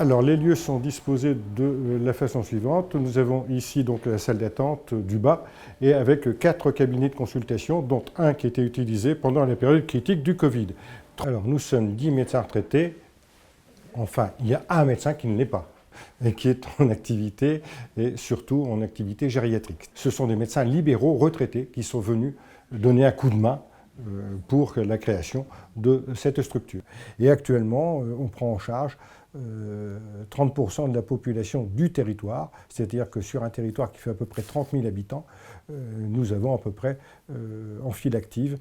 Alors les lieux sont disposés de la façon suivante. Nous avons ici donc la salle d'attente du bas et avec 4 cabinets de consultation, dont un qui était utilisé pendant la période critique du Covid. Alors nous sommes 10 médecins retraités. Enfin, il y a un médecin qui ne l'est pas et qui est en activité et surtout en activité gériatrique. Ce sont des médecins libéraux retraités qui sont venus donner un coup de main pour la création de cette structure. Et actuellement, on prend en charge 30% de la population du territoire, c'est-à-dire que sur un territoire qui fait à peu près 30 000 habitants, nous avons à peu près en file active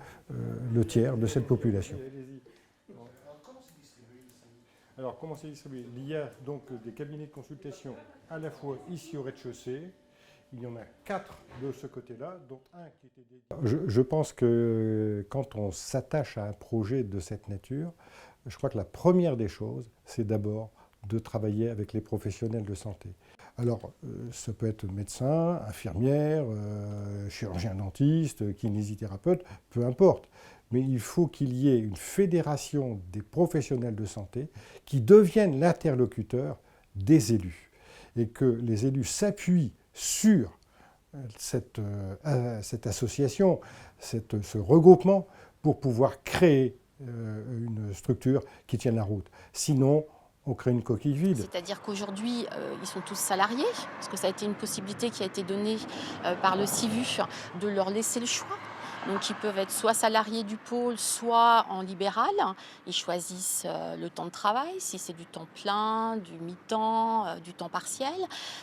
le tiers de cette population. Alors, comment c'est distribué? Il y a donc des cabinets de consultation à la fois ici au rez-de-chaussée. Il y en a 4 de ce côté-là, dont un qui était dédié. Je pense que quand on s'attache à un projet de cette nature, je crois que la première des choses, c'est d'abord de travailler avec les professionnels de santé. Alors, ça peut être médecin, infirmière, chirurgien-dentiste, kinésithérapeute, peu importe. Mais il faut qu'il y ait une fédération des professionnels de santé qui deviennent l'interlocuteur des élus et que les élus s'appuient sur cette association, ce regroupement pour pouvoir créer une structure qui tienne la route. Sinon, on crée une coquille vide. C'est-à-dire qu'aujourd'hui, ils sont tous salariés, parce que ça a été une possibilité qui a été donnée par le CIVU de leur laisser le choix. Donc ils peuvent être soit salariés du pôle, soit en libéral. Ils choisissent le temps de travail, si c'est du temps plein, du mi-temps, du temps partiel.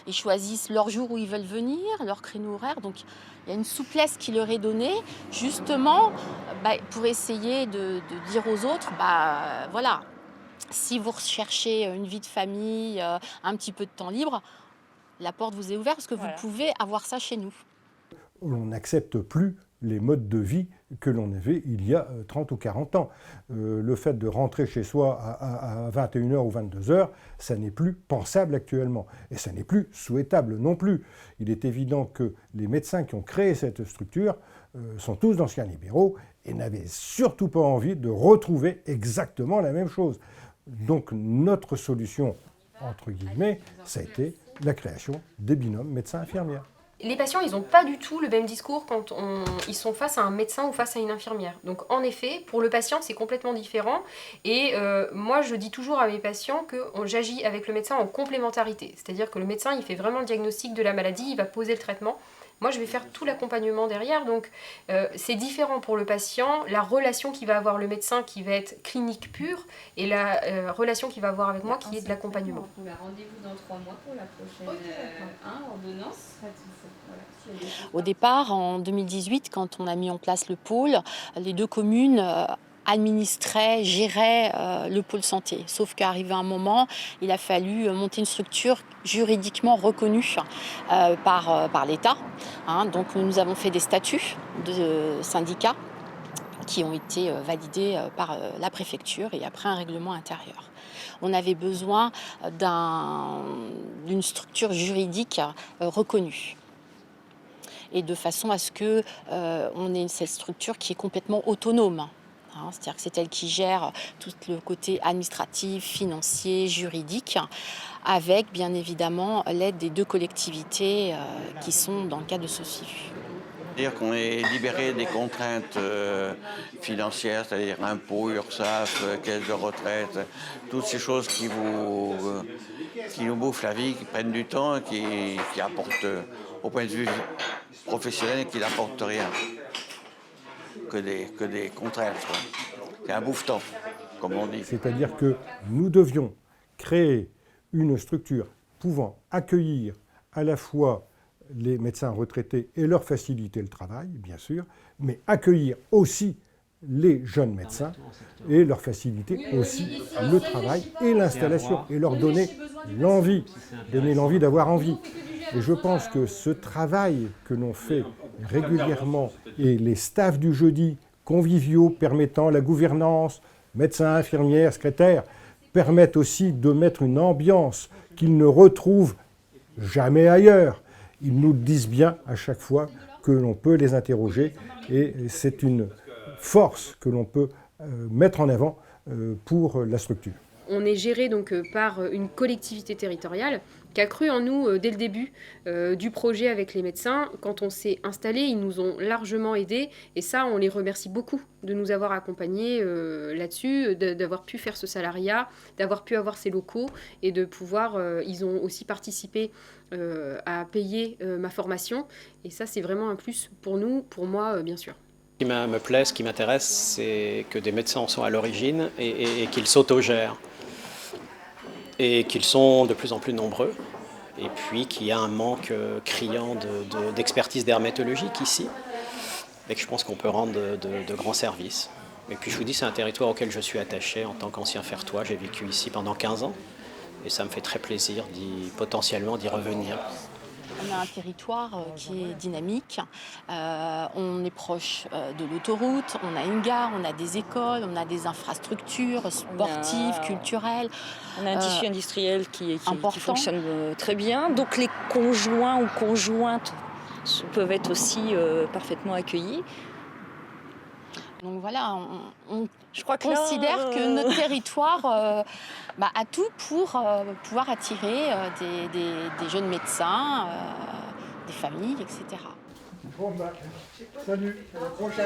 Ils choisissent leur jour où ils veulent venir, leur créneau horaire. Donc il y a une souplesse qui leur est donnée, justement pour essayer de dire aux autres, voilà, si vous recherchez une vie de famille, un petit peu de temps libre, la porte vous est ouverte parce que vous pouvez avoir ça chez nous. On n'accepte plus les modes de vie que l'on avait il y a 30 ou 40 ans. Le fait de rentrer chez soi à 21h ou 22h, ça n'est plus pensable actuellement. Et ça n'est plus souhaitable non plus. Il est évident que les médecins qui ont créé cette structure sont tous d'anciens libéraux et n'avaient surtout pas envie de retrouver exactement la même chose. Donc notre solution, entre guillemets, ça a été la création des binômes médecins-infirmières. Les patients, ils n'ont pas du tout le même discours quand ils sont face à un médecin ou face à une infirmière. Donc en effet, pour le patient, c'est complètement différent. Et moi, je dis toujours à mes patients que j'agis avec le médecin en complémentarité. C'est-à-dire que le médecin, il fait vraiment le diagnostic de la maladie, il va poser le traitement. Moi, je vais faire tout l'accompagnement derrière. Donc c'est différent pour le patient, la relation qu'il va avoir le médecin qui va être clinique pure et la relation qu'il va avoir avec moi qui est de l'accompagnement. On a rendez-vous dans 3 mois pour la prochaine ordonnance. Au départ, en 2018, quand on a mis en place le pôle, les 2 communes administraient, géraient le pôle santé. Sauf qu'arrivé un moment, il a fallu monter une structure juridiquement reconnue par l'État. Donc nous avons fait des statuts de syndicats qui ont été validés par la préfecture et après un règlement intérieur. On avait besoin d'une structure juridique reconnue. Et de façon à ce qu'on ait cette structure qui est complètement autonome. C'est-à-dire que c'est elle qui gère tout le côté administratif, financier, juridique, avec bien évidemment l'aide des 2 collectivités qui sont dans le cadre de ce CIVU. C'est-à-dire qu'on est libéré des contraintes financières, c'est-à-dire impôts, URSSAF, caisse de retraite, toutes ces choses qui nous bouffent la vie, qui prennent du temps et qui apportent, au point de vue professionnel, qui n'apportent rien. Que des contraintes. C'est un bouffe-temps, comme on dit. C'est-à-dire que nous devions créer une structure pouvant accueillir à la fois les médecins retraités et leur faciliter le travail, bien sûr, mais accueillir aussi les jeunes médecins et leur faciliter aussi le travail et l'installation et leur donner l'envie d'avoir envie. Et je pense que ce travail que l'on fait régulièrement et les staffs du jeudi conviviaux permettant la gouvernance, médecins, infirmières, secrétaires, permettent aussi de mettre une ambiance qu'ils ne retrouvent jamais ailleurs. Ils nous disent bien à chaque fois que l'on peut les interroger et c'est une force que l'on peut mettre en avant pour la structure. On est géré donc par une collectivité territoriale qui a cru en nous dès le début du projet avec les médecins. Quand on s'est installé, ils nous ont largement aidés et ça, on les remercie beaucoup de nous avoir accompagnés là-dessus, d'avoir pu faire ce salariat, d'avoir pu avoir ces locaux et de pouvoir... ils ont aussi participé à payer ma formation et ça, c'est vraiment un plus pour nous, pour moi, bien sûr. Ce qui me plaît, ce qui m'intéresse, c'est que des médecins en sont à l'origine et qu'ils s'autogèrent. Et qu'ils sont de plus en plus nombreux, et puis qu'il y a un manque criant d'expertise dermatologique ici, et que je pense qu'on peut rendre de grands services. Et puis je vous dis, c'est un territoire auquel je suis attaché en tant qu'ancien fertois. J'ai vécu ici pendant 15 ans, et ça me fait très plaisir potentiellement d'y revenir. On a un territoire qui est dynamique, on est proche de l'autoroute, on a une gare, on a des écoles, on a des infrastructures sportives, culturelles. On a un tissu industriel qui fonctionne très bien. Donc les conjoints ou conjointes peuvent être aussi parfaitement accueillis. Donc voilà, on considère que notre territoire a tout pour pouvoir attirer des jeunes médecins, des familles, etc. Bon, salut, à la prochaine.